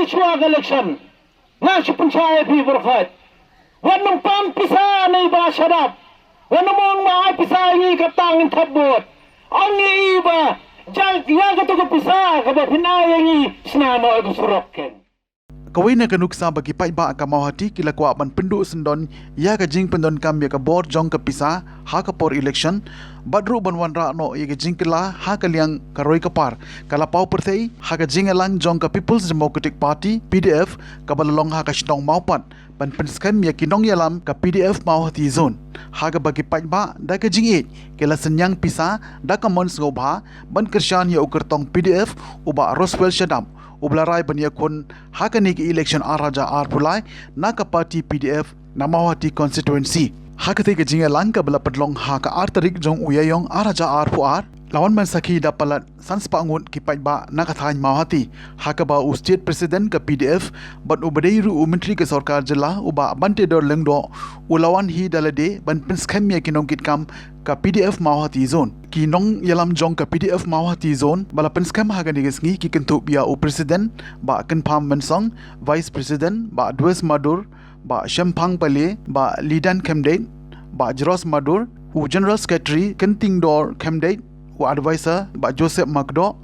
swag election. Nga si Pansaya P. Verfat. Wanong pampisa na iba syarap. Wanong mong maapisa ang ikatangin tabot. Ang iba, yang ito kapisa, kabat hinayang sinama ay gusurokken. Kawai na kanuksa bagi paiba ka mauhati kila kwa man penduk sendon ya ka jing pendon kam ya ka bor jong ka pisa ha ka por election badru banwan ra no ya ka jing kala ha ka liang ka roi ka par kala pau perthei ha ka jing elang jong ka People's Democratic Party PDF ka balalong ha ka shnong maupat ban penskam ya kinong yalam ka PDF mauhati zone ha ka bagi paiba da ka jing e kila senyang pisa da ka mon ngobha ban kershan ya ukertong PDF uba Roswell Shadam ublarai bania kun hakani ki election araja arpulai naka party PDF namawati constituency hakati ke jinga langka bala padlong haka artarik jong uyayong araja arpuar lawan man sakhi dapalat sanspangun ki paiba naka thain mawati haka ba state president ka PDF ban ubadeiru menteri ke sarkar jela uba bante dor lengdo ulawan hi dalade ban penskhamya kinong kitkam ka PDF mawati zone ki nong yalam jong ka PDF mawati zone bala penskam haga nigesngi ki kentu bia u president ba kenpam mensong vice president ba Dwes Madur ba Shempang Pale ba Lidan Kemdate ba Jeros Madur u general secretary Kenting Dor Kemdate u advisor ba Joseph Magdo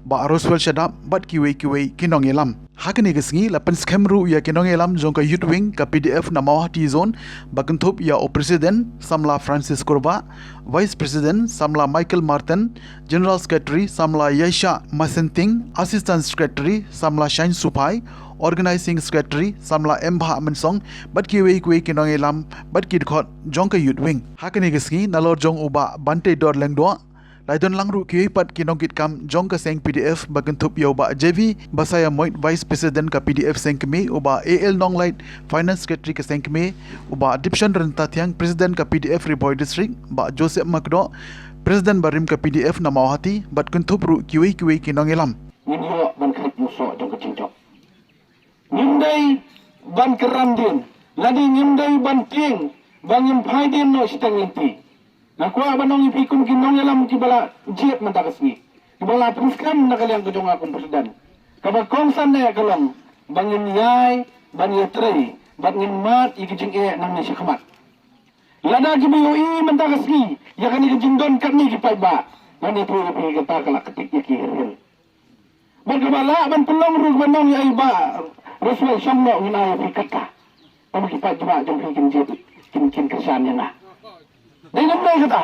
ba Roswell Shadap bat kiwe kinong yalam hakani gesngi la penskam ru ya kinong yalam jong ka youth wing ka PDF na mawati zone ba kentup ya o president Samla Francis Kurba vice president Samla Michael Martin general secretary Samla Yesha Masenting assistant secretary Samla Shine Supai organizing secretary Samla Mbha Mensong bat kiwe kinong yalam bat kidkhot jong ka youth wing hakani gesngi nalor jong uba bante dor lengdo Laidon langru kiwi pat kinongkit kam jong ka seng PDF bagentup ya uba JV basaya moit vice president ka PDF seng kemi uba AL Nonglight finance secretary ka seng kemi uba Dipshan Renta Tiang president ka PDF Riboy district ba Joseph Magdo president barim ka PDF na mawhati bat kentup ru kiwi kinong ilam Ninyo ban kait muso jong ka cingjok. Nimday ban keram din, ladi nimday ban ting, ban yimpai din no sitang linti. Nakuha ba nung ipikong kinong yalam kibala jet mantakasni. Kibala penskam na kaliang kajong akong presiden. Kapag kongsan na yakalong, bangin yay, bangin tray, bangin mat, ikijing nang nisya kamat. Lada kibayo mantakasni, yakan ikijing don kami kipay ba, nani po ipikita kala katik yakihiril. Bagkabala, ban pelong rug banong yay ba, Roswell siyang mo, hinaya pikata. Pamakipay juma, jong hikin jet, kinkin kasan yan na. Dahil namday kata,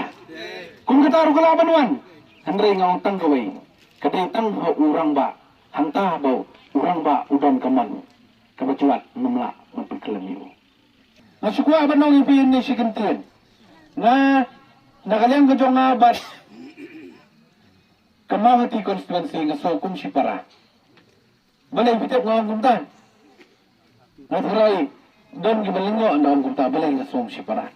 kung kata ro kalaban wan, handray nga utang gaway, katay tang urang ba, hanta ba, urang ba, udan kaman, kabacuat, namla, magpagkalamiw. Nasukwa ba nung ipiyan ni si Kintin, na nakaliang ka nga bat, kamahati constituency nga so kung si para. Balay pitip nga ang kumtan. Natharay, doon gibalingo ang ang kumta, balay nga so si para.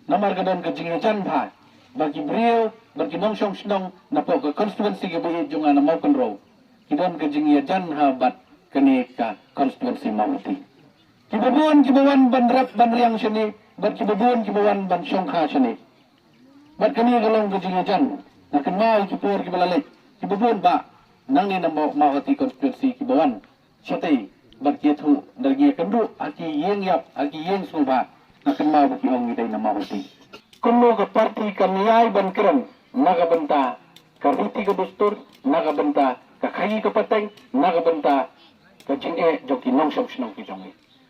Namar ka doon ka jingyajan ba? Bagi brio, bagi nong siyong sinong na po ka constituency ka bayid yung nga namaw kan row. Kidon ka jingyajan ha bat kani ka constituency mawati. Kibabuan ban rap ban riyang siya ni, bat kibabuan ban siyong ka siya ni. Bat kani galong ka jingyajan, na kanmaw kipur kibalalik. Kibabuan ba? Nangin na mawati constituency kibawan. Siya tay, bat kiyatu, dargiya kandu, aki yeng yap, aki yeng suba. Akan mabuk yung ngiday na mawati. Kuno ka party kaniyay bankiran, nagabanta ka riti ka dostor, nagabanta ka kayi ka patay, nagabanta ka jing joki nong siyang sinong kijong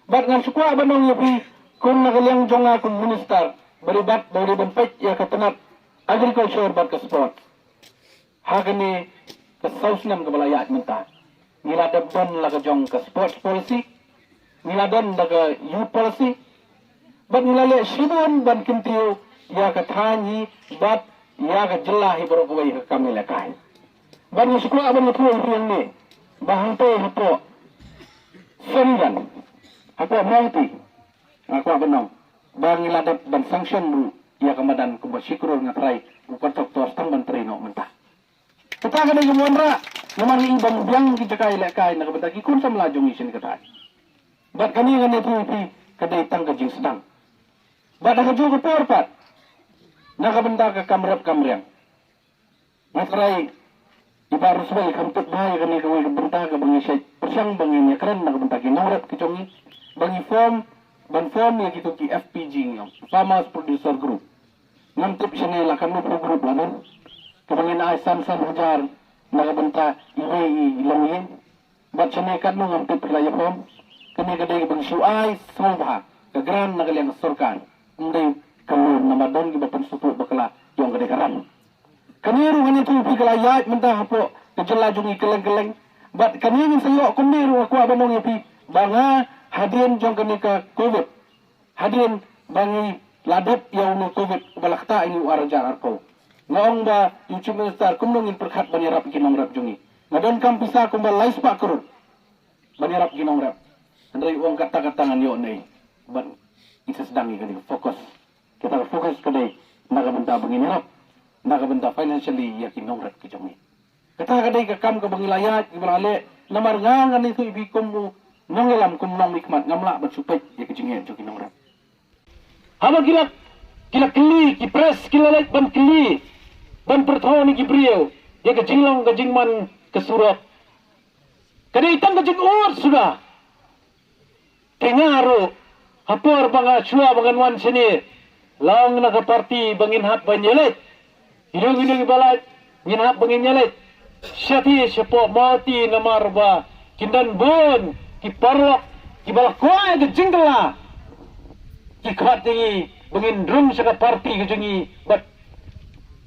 Bat nga sukwa ba nung yapi, kung nagaliang jong akong minister, balibat, baliban pait, ya katanap, agriculture bat ka sport. Hagan ni ka sausnam ka balayat minta. Niladabdan laga jong ka sports policy, niladan laga youth policy, bat nilale sibun ban kintiyo ya ka thanyi bat ya ka jilla hibro ko ka kami lakay ban musukwa aban mutu yung ni bahang te hapo senigan hapo mauti ako abanong bang niladap ban sanction mu ya kamadan ko basikro nga try ko doktor tang ban treno menta kataga na yung monra naman ibang biyang kitakay lakay nakabantagi kun sa mlajong isin katay bat kani nga ni kaday tang kajing sedang Bada ka juga porpat. Nakabenda ka kamrap-kamriang. Matray, ibarus ba, ikamtot ba, kani kaway kabenta ka bang isay Persyang bangin ya keren nak bentagi nomret kecongi bangi form ban form ya gitu ki FPG ngam Farmers Producer Group. Ngantip sini lah kami pro group lah nun. Kebangin aisan san hajar nak benta IWI ilangin. Bat sini kan nu ngantip raya form. Kami kadai bang suai sobha kegran nak liang surkan. Ndai kamu nama don ki bapan sutu bakala yang kadai karam. Kami ruhani tu pikala yat mentah hapo kejela jungi keleng-keleng. But kami ingin sayok kundiru aku abanong yapi banga hadirin jong kami ke COVID. Hadirin bangi ladap yang nu COVID balakta ini warajar arko. Ngong ba YouTube minister kumnong perkat banirap ginong rap jungi. Ngadon kam pisa kumba lais pak kurut. Banirap ginong rap. Andai uang kata-katangan yo nei. Ban itu sedang ini fokus. Kita fokus kedai naga benda banginirap. Naga benda financially yakin nong rap kijungi. Kata kadai kakam ke bangilayat ke berale namar ngangan itu ibi kumu nongelam kum nong nikmat ngamla bersupet ya kejingan joki nongrat. Hama gila keli ki pres kila lek ban keli ban pertawani ki brio ya kejinglong kejingman kesurat. Kadai itam kejing ur sudah. Tengaro hapor banga chua bangan wan sini long naga parti bangin hap banyelet. Hidung balat ngin hap bangin nyelet. Syati sepo mati namar ba kindan bon ki parlok ki balakoi ke jingla ki khatingi bangin drum saka parti ke jungi but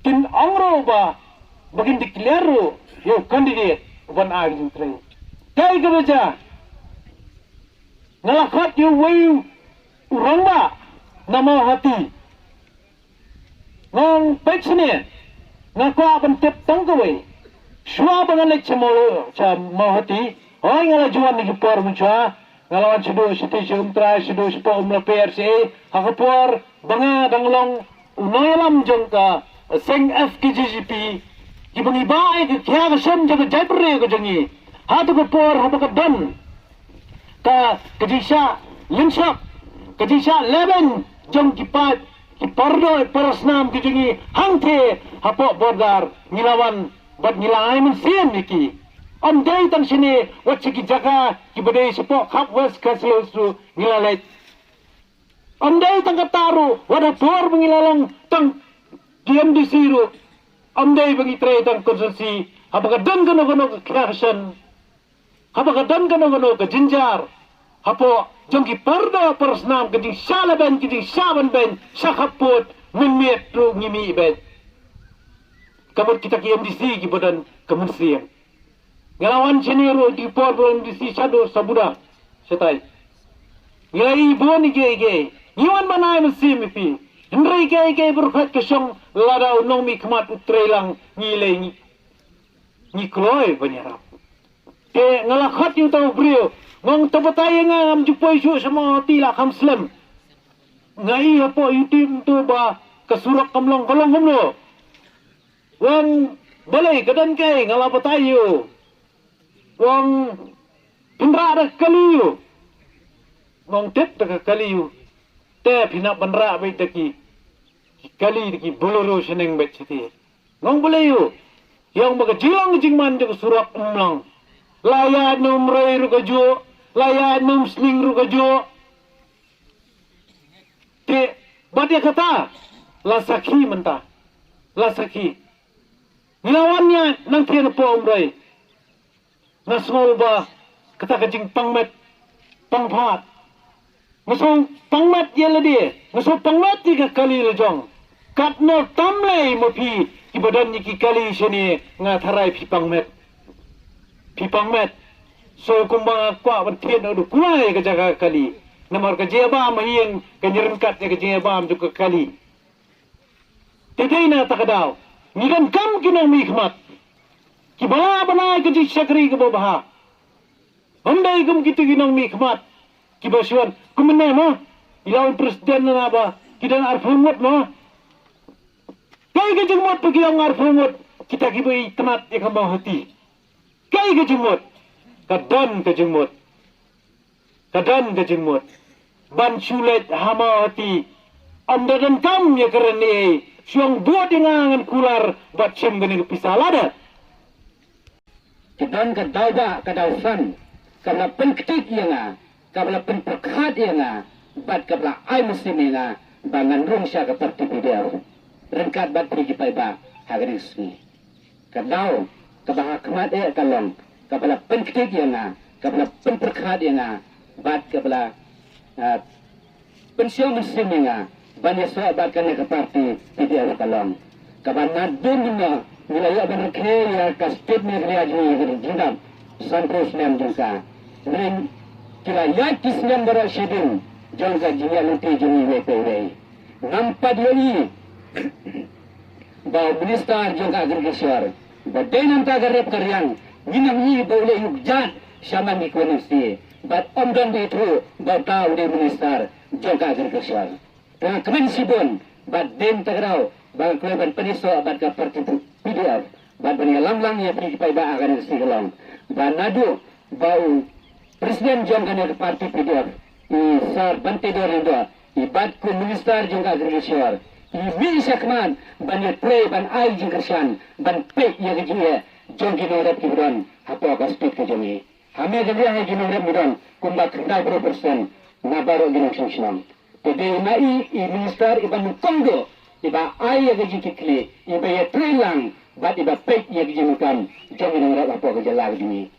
kin angro ba bagin declare yo candidate ban ag jutre kai ke baja ngalakhat yo wayu urang ba nama hati ngong pechne ngakwa ban tep tangkawai Shua bangalek cemolo cam mahati. Hoi ngala juan ni kipor muncua. Ngalawan sedo seti seumtra sedo sepo umla PRC. Hakapor banga danglong unoyalam jongka seng FKGGP. Kibangi bae ke kia kesem jaga jaibre ke jangi. Hatu kapor hapakat dan. Ka kejisa linsap. Kejisa leben jong kipat. Kipardo parasnam ke jangi. Hangte hapok bordar ngilawan. But nilai men siam niki. Am day tan sini wat siki jaga ki badai sepo khap wes kaslo su nilalai. Am day tan kataru wada por mengilalang tang diam di siru. Am day bagi tre tan konsensi apakah dan kono kerasan. Apakah dan kono ke jinjar. Apo jongki parda persnam ke jing salaban ke jing saban ben sakaput menmiet ru ngimi ben. Kamu kita ki MDC ki badan kementerian. Ngelawan senior di por MDC sado sabuda setai. Ngai boni ge. Iwan banai mesim pi. Hendrai ge berkat kesong ladau nong mi kmat utrelang ngilei ni kloi banyarap. Ke ngalakhat yu tau brio. Ngong tabatay nga am jupoy su sama tila kam slam. Ngai apo yutim tu ba kasurak kamlong kolong kumlo. Wang balai kadan kay ngalapa tayo. Wang pinra ada kaliyo. Wang tep taka kaliyo. Te pinak banra bay taki. Kali taki boloro seneng bet siti. Wang balayo. Yang baga jilang jingman jaga surak umlang. Laya num ray rukajo. Laya num sling rukajo. Te badia kata. Lasaki mentah. Lasaki. Nilawannya nang tiada po umray. Nasmol ba kata kajing pangmet pangpat. Ngasong pangmet yela dia. Ngasong pangmet tiga kali lejong. Katno tamlay mo pi ibadan ni ki kali sini ngataray pi pangmet. Pi pangmet. So kumbang akwa bantien adu kulay kajaga kali. Namar kajeba mahiyang kanyerengkat ya kajeba juga kali. Tiday na takadaw. Nikan kam kinang mikmat. Kibala banay kaji syakri kababaha. Anday kum kitu kinang mikmat. Kibasuan. Kumene mo. Ilawan presiden na ba. Kidan arfumot mo. Kay kajing mot pagi ang arfumot. Kita kibay temat ya kambang hati. Kay kajing mot. Kadan kajing mot. Kadan kajing mot. Ban sulet hama hati. Anda dan kam ya kerana siang buat dengan kular buat sem gani pisah lada. Kedan kedauba kedausan kabla penketik yang kabla penperkat yang bat kabla ai muslim yang bangan rong sya ka parti PDR rengkat bat pergi pai ba hagaris ni kadau kabah hakmat kalong kabla penketik yang kabla penperkat yang bat kabla pensiun muslim yang banyak soal bat kan ke parti PDR kalong kabana dumna wilayah berkhe ya ka state ni kriya ji jindam santos nem jengka ren kila ya kisnem bara shedin jengka jiya luti jini we pe nampak dia ba minister jengka agriculture ba denam ta garep karyang minam ni boleh yukjat sama ni konisi but omdan di itu ba tahu di minister jengka agriculture dan kemen sibon ba den tagrau ba kleban peniso ba ka parti PDR ba bani lang ya pergi pai ba akan sigelong ba nadu bau presiden jengka ni parti PDR sar bante dorindo ibat ku minister jengka agriculture ibi sakman ban play ban ai jengkersan ban pe ya geje jongki norat kibron hapo ka speed ke jongi hame geje ha ginore midon kumba 90% na baro ginong singsinam tede nai i minister iban kongo iba ai ya geje kikli iba ya trelang bat iba pe ya geje mukan jongi norat hapo ke jelag dini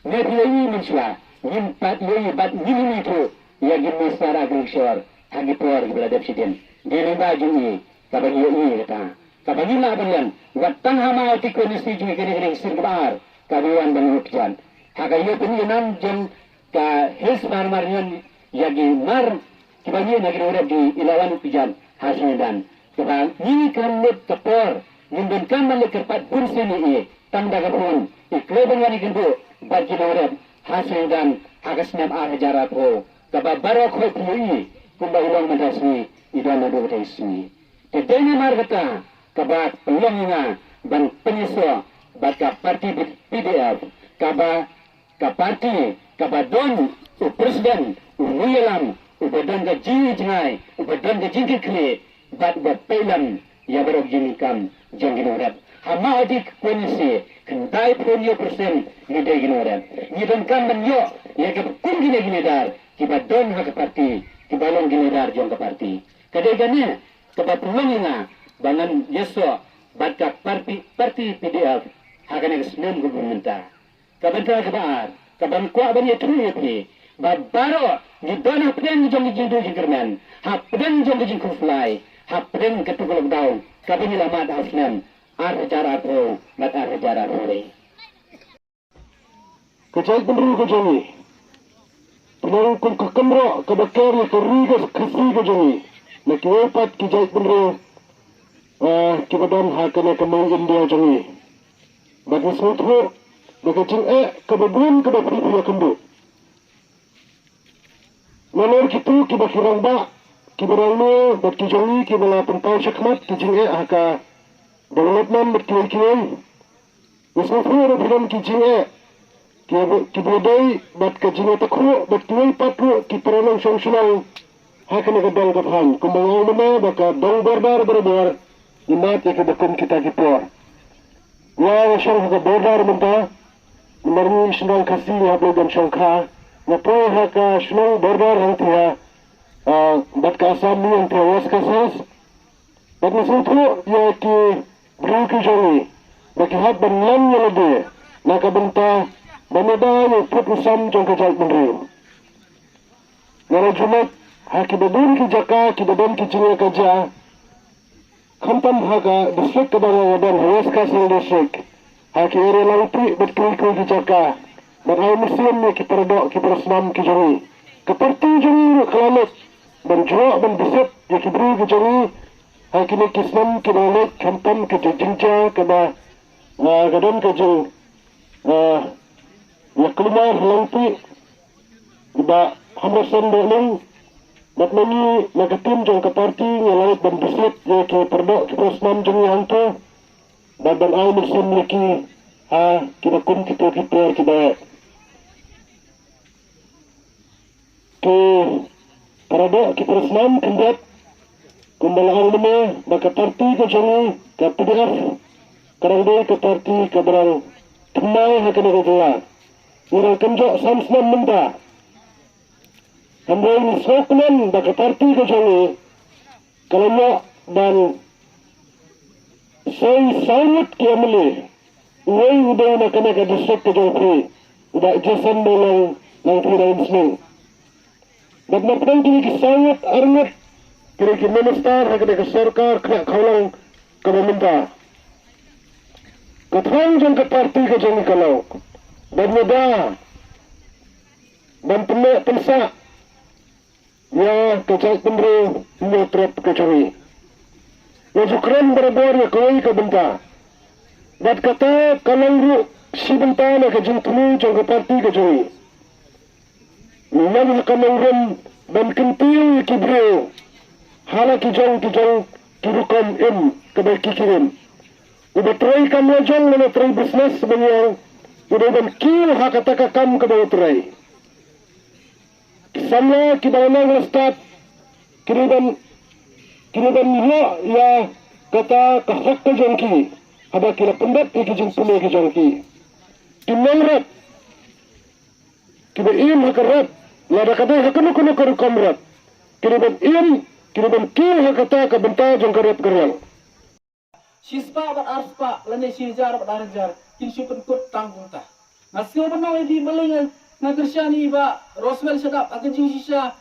ne pilih mensua nimpat yoi bat minimi itu ya minister agriculture hagi por gibla presiden dene ba juni kabang yoi kata kabang ila balian watang hama ati konisi jui kene sirbar kabiwan banutjan haga yo penyenan jen ka his marmarnian yagi mar kibagi nagri urap di ilawan pijan hasildan kabang ni kan net kapor ninden kan male kerpat bursini e tanda kapun ikleban wani kendo bagi urap hasildan haga snam arjara ko kababaro ko pui kumba ulang mandasni idana do taisni tedene margata kabak pelonginga ban penyeso baka parti PDR kaba ka parti kaba don u presiden u muyalam u badan ga ji jingai u badan ga jingki kle bat ba pelam ya barok jinikam jangin urap hama adik konisi kendai ponyo persen ngide ginoran ngidon kan ban yo ya ke kun gine dar kiba don ha ka parti kibalong gine dar jong ka parti kadai gane kaba pelonginga bangan yeso batka parti PDR hakane kesnem gubernmenta kabanta kabar kaban kwa ban yetru yepi babaro ni dona peden jong jindu jingerman ha peden jong jing fly ha peden ketukul down kabani lamat hasnem ar jara pro mat ar jara re kecil penru ke jongi penru kun kamro kabakar ye rigas khisi ke jongi nak wepat kejait penru kibadan hakane kamang India jongi bagus muthu bekecing kabadun kabapri ya kendu manor kitu kibakirang ba kibarang no bat kijongi kibala pentau syakmat kijing haka development bat kiwai wismuthu ro bidan kijing kibodai bat kijing takhu bat kiwai patru kiparanang songsunang hakane kadang kaphan kumbang mana baka dong barbar berbar imat ya kebekum kita kipor ya syang haka bordar menta menarni senang kasih ya program syangka ngapoy haka senang bordar hang tia bat ka asam ni hang tia was kasas bat nasutu ya ki beri jongi baki hat ban lam ya lagi naka benta banada ya putusam jong kejait menri ngara jumat haki badun ki jaka ki badun ki jinga kaja Kampam haga district kabang wadan West Castle district haki area langpi betul ki jaka bagai musim ni ki perdo ki persnam ki jongi keperti jongi kelamet ban jua ban biset ya ki beri ki jongi haki ni kisnam ki balik kampam ki jinja kaba gadon ke jeng ya keluar langpi ba hamrasan beleng bat mani nagatim jong ke parti ngelait ban bisit ya ke perdo ke persnam jong yang tu dan ai musim lagi kita kun kita ke perdo ke persnam kendat kumbalang mana baka parti ke jong ke PDR karang dia ke parti ke berang temai hakane ke gelar Orang kenjok samsnam menta. Hamboi ni soknan baka parti ke jongi. Kalau dan saya sangat kiamili. Uai udah nak kena ke distrik ke jongi. Udah jasan dolang nang tidak insning. Dan napang kini sangat arangat. Kini minister kena ke sarkar kena kaulang ke pemerintah. Katang jong ke parti ke jongi kalau. Dan muda. Dan pemek pensak. Ya, kecak pemberi motrep kecuali. Yang keren berabor ya kawai ke benta. Dan kata kalang ru si benta na kejeng temu jong ke parti kecuali. Yang kalang rum dan kentil kibreu. Hala kijong kirukom kebaik kikirim. Udah try kam lajong na try bisnes sebenarnya. Udah dan kil hakataka kam kebaik try. Samla kita nang start kiriban lo ya kata kahak ke jongki haba kira pendat iki jeng punya ke jongki timang rat kiba im hakarat lada kata hakanu kuno karu kamrat kiriban kil hakata ka benta jong karat karyang Sispa bat arspa lane sijar bat arjar kin supun kut tanggung ta. Nasio banaw di balingan na Krisyani ba Roswell sedap akan jing sisa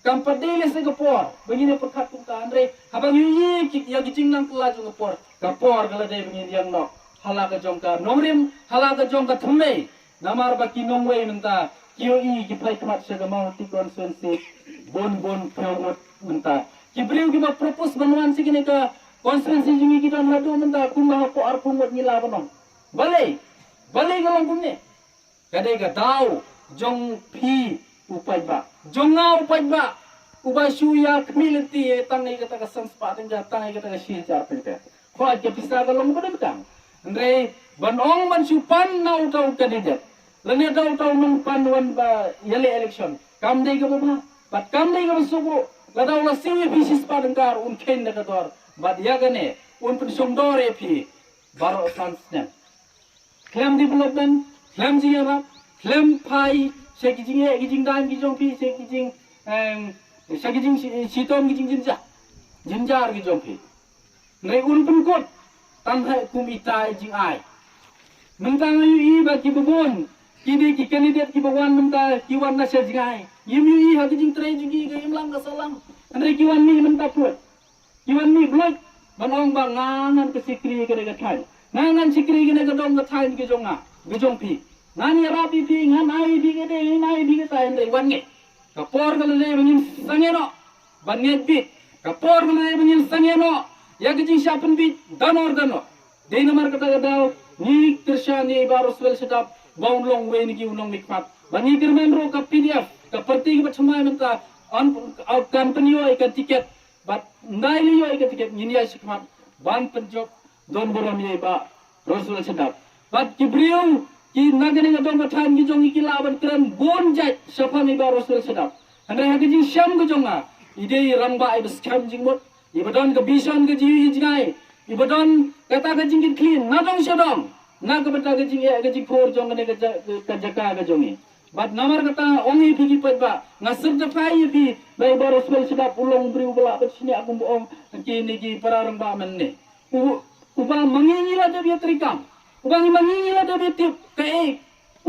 kampadele se kapor begini perkat punta Andre habang yuyi yang gicing nang kela jong kapor kala dai begini yang no hala ka jong ka nomrim hala ka jong ka thume namar ba kinongwe menta kioi ki pai kmat se gamau ti konsensi bon phewot menta kibriu ki ba propose banwan sikini ka konsensi jingi kita hadu menta kumah po arpung wat nila banom bale galong kumne kadai ka dau jong pi upai ba jonga upai ba uba shuya community tangai kata ka sanspa tengja tangai kata ka shijar pente ko aja bisa galong ko dentang andre banong man supan na utaw kandidat lani daw taw nung panwan ba yale election kam dei ka ba bat kam dei ka suko la daw la siwi bisis pa dengkar ken na kador bat ya gane pensong dore pi baro sansnen claim development claim jiara Lem pai sekijing gijing dan gijong pi sekijing sekijing sitom gijing jinjar gijong pi ngai pun kot tan hai kumita jing ai mentang yu bagi bebon kini ki kandidat ki bawan menta kiwan na sel jing ai yim yu ha gijing tre jing gi lang ka salam andre kiwan ni menta put kiwan ni blok banong bangangan ke sikri ke dekat thai nangan sikri ke dong ke thai gijong pi nani rapi pi ngan ai pi gede nai pi geta ende wange kapor kala le bangin sangeno banget bit kapor kala le bangin sangeno ya gijing siapen bit danor de nomor kata daw ni Krisyani Baroswell sedap baun long we ni unong mikmat bani kirmen ro ka PDF ka perti ka chmai menta on company yo ka tiket bat nai li yo ka tiket ni ya sikmat ban penjok don boram ye ba Baroswell sedap bat kibriu ki nagani ngadong bathan gi jong ki laban kran bonjat sapa mi Baroswell sedap andre ha gi syam go jonga ide ramba ai scam jingmot ibadon ke bison ke ji jingai ibadon kata ke jingin clean nadong syadong na ke bata ke jing ya ke jing khor jong ne ke jaka ke jongi bat namar kata ongi pigi pat ba ngasir de pai bi bai Baroswell sedap ulong bri ubala bat sini aku boong ki ni gi para ramba menne uba mangingi la de biatrikam ubang mangingi la de bitip ke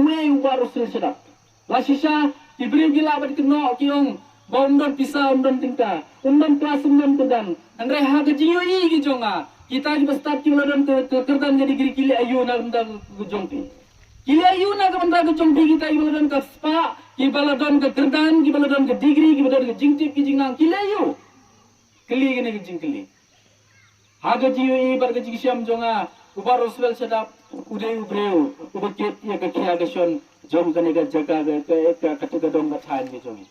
uwe Baroswell sedap la sisa diberi gila bat keno kiong Bondon pisau undon tingka, undon kelas undon kedan. Andre ha ke jiyo i ki jonga. Kita ki bestat ki undon ke kerdan jadi kiri kili ayu na benda ke jongpi. Kili ayu na ke benda ke jongpi kita ki undon ke spa, ki baladon ke kerdan, ki baladon ke degree, ki baladon ke jingtip ki jingang kili ayu. Kili kene ke jing kili. Ha ke jiyo i bar ke jingsiam jonga. Ubar Baroswell sedap udai ubreu, ubat ket ya ke kia ke shon jong kene ke jaga ke katu ke dong ke thain ke jongi.